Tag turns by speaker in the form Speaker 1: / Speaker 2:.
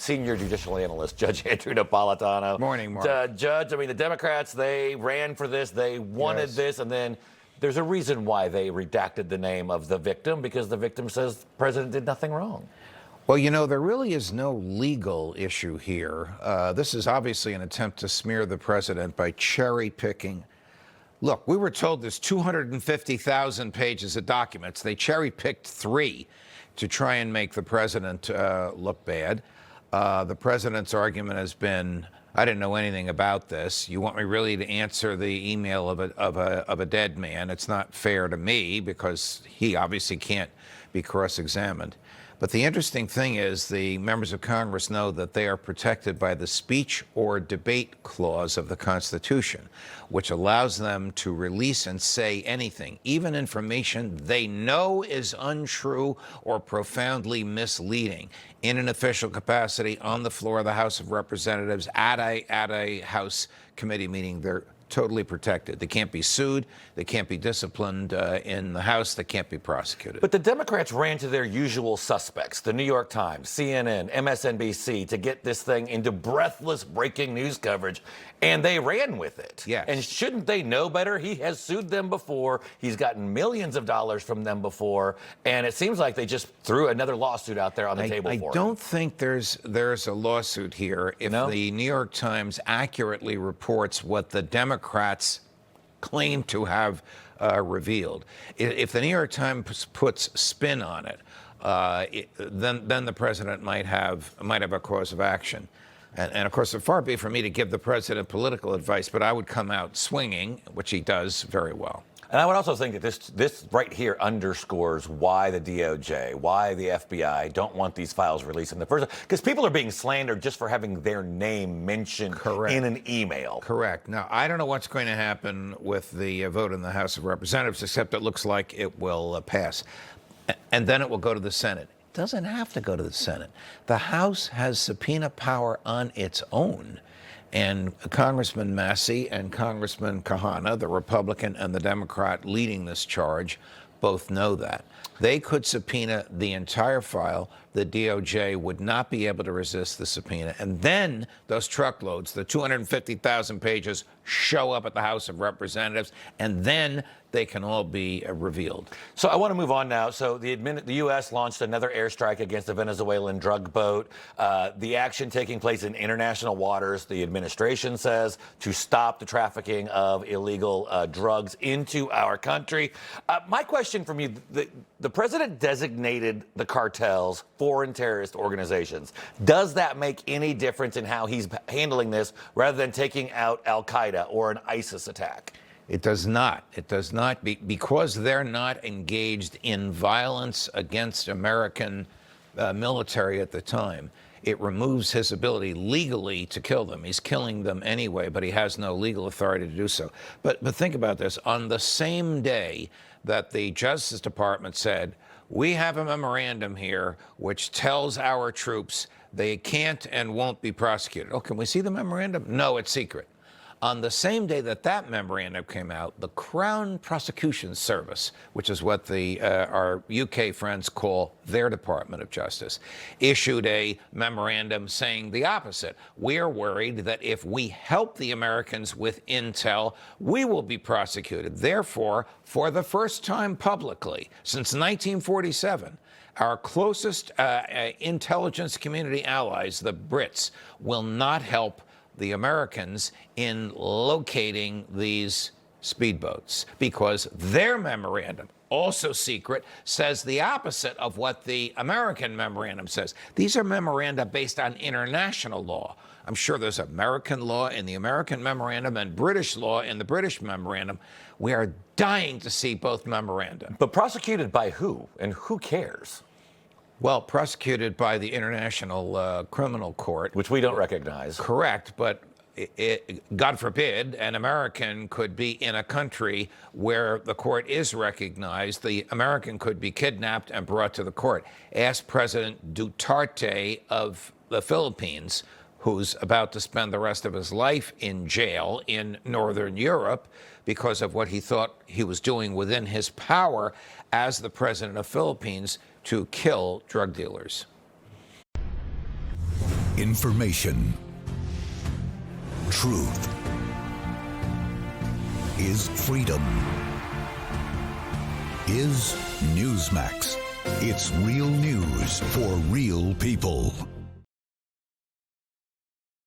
Speaker 1: senior judicial analyst, Judge Andrew Napolitano.
Speaker 2: Morning, Mark.
Speaker 1: Judge, I mean, the Democrats, they ran for this, they wanted this, and then there's a reason why they redacted the name of the victim, because the victim says the president did nothing wrong.
Speaker 2: Well, you know, there really is no legal issue here. This is obviously an attempt to smear the president by cherry picking. Look, we were told there's 250,000 pages of documents. They cherry picked 3 to try and make the president look bad. The president's argument has been, I didn't know anything about this. You want me really to answer the email of a dead man? It's not fair to me because he obviously can't be cross-examined. But the interesting thing is the members of Congress know that they are protected by the speech or debate clause of the Constitution, which allows them to release and say anything, even information they know is untrue or profoundly misleading, in an official capacity on the floor of the House of Representatives at a House committee meeting. They're totally protected. They can't be sued. They can't be disciplined in the House. They can't be prosecuted.
Speaker 1: But the Democrats ran to their usual suspects, the New York Times, CNN, MSNBC, to get this thing into breathless breaking news coverage, and they ran with it.
Speaker 2: Yes.
Speaker 1: And shouldn't they know better? He has sued them before. He's gotten millions of dollars from them before, and it seems like they just threw another lawsuit out there on the table for him.
Speaker 2: I don't think there's a lawsuit here if the New York Times accurately reports what the Democrats claim to have revealed. If the New York Times puts spin on it, then the president might have a cause of action. And of course, it far be from me to give the president political advice, but I would come out swinging, which he does very well.
Speaker 1: And I would also think that this right here underscores why the DOJ, why the FBI don't want these files released in the first place. Because people are being slandered just for having their name mentioned in an email.
Speaker 2: Correct. Now, I don't know what's going to happen with the vote in the House of Representatives, except it looks like it will pass. And then it will go to the Senate. It doesn't have to go to the Senate. The House has subpoena power on its own. And Congressman Massey and Congressman Kahana, the Republican and the Democrat leading this charge, both know that. They could subpoena the entire file. The DOJ would not be able to resist the subpoena. And then those truckloads, the 250,000 pages, show up at the House of Representatives, and then they can all be revealed.
Speaker 1: So I want to move on now. So the U.S. launched another airstrike against a Venezuelan drug boat. The action taking place in international waters, the administration says, to stop the trafficking of illegal drugs into our country. My question from you, the president designated the cartels foreign terrorist organizations. Does that make any difference in how he's handling this rather than taking out al-Qaeda or an ISIS attack?
Speaker 2: It does not. It does not, because they're not engaged in violence against American military at the time. It removes his ability legally to kill them. He's killing them anyway, but he has no legal authority to do so. But think about this. On the same day that the Justice Department said, we have a memorandum here which tells our troops they can't and won't be prosecuted. Oh, can we see the memorandum? No, it's secret. On the same day that that memorandum came out, the Crown Prosecution Service, which is what our UK friends call their Department of Justice, issued a memorandum saying the opposite. We're worried that if we help the Americans with intel, we will be prosecuted. Therefore, for the first time publicly since 1947, our closest intelligence community allies, the Brits, will not help the Americans in locating these speedboats because their memorandum, also secret, says the opposite of what the American memorandum says. These are memoranda based on international law. I'm sure there's American law in the American memorandum and British law in the British memorandum. We are dying to see both memoranda.
Speaker 1: But prosecuted by who? And who cares?
Speaker 2: Well, prosecuted by the International Criminal Court.
Speaker 1: Which we don't recognize.
Speaker 2: Correct, but God forbid an American could be in a country where the court is recognized. The American could be kidnapped and brought to the court. Ask President Duterte of the Philippines, who's about to spend the rest of his life in jail in Northern Europe because of what he thought he was doing within his power as the president of Philippines to kill drug dealers.
Speaker 3: Information. Truth is freedom. Is Newsmax. It's real news for real people.